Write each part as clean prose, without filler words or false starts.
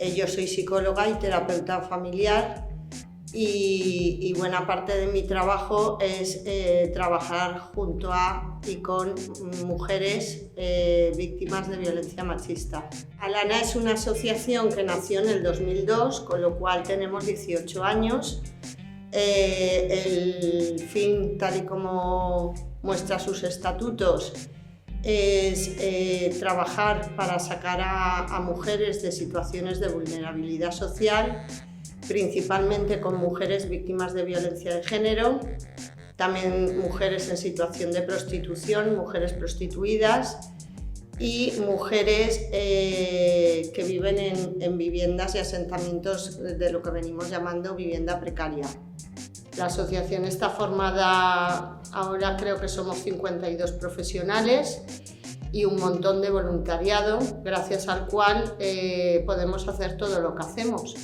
Yo soy psicóloga y terapeuta familiar y buena parte de mi trabajo es trabajar junto a y con mujeres víctimas de violencia machista. Alana es una asociación que nació en el 2002, con lo cual tenemos 18 años. El fin, tal y como muestra sus estatutos, es trabajar para sacar a mujeres de situaciones de vulnerabilidad social, principalmente con mujeres víctimas de violencia de género, también mujeres en situación de prostitución, mujeres prostituidas y mujeres que viven en viviendas y asentamientos de lo que venimos llamando vivienda precaria. La asociación está formada, ahora creo que somos 52 profesionales y un montón de voluntariado, gracias al cual podemos hacer todo lo que hacemos,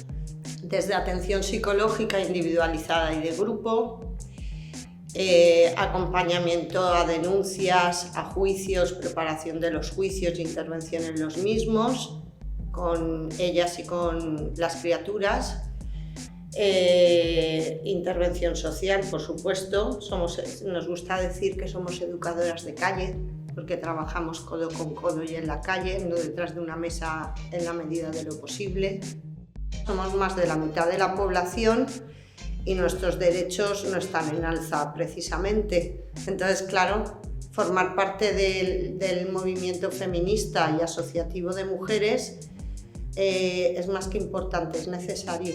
desde atención psicológica individualizada y de grupo, acompañamiento a denuncias, a juicios, preparación de los juicios e intervención en los mismos, con ellas y con las criaturas. Intervención social, por supuesto. Nos gusta decir que somos educadoras de calle, porque trabajamos codo con codo y en la calle, no detrás de una mesa en la medida de lo posible. Somos más de la mitad de la población y nuestros derechos no están en alza precisamente. Entonces, claro, formar parte del movimiento feminista y asociativo de mujeres es más que importante, es necesario.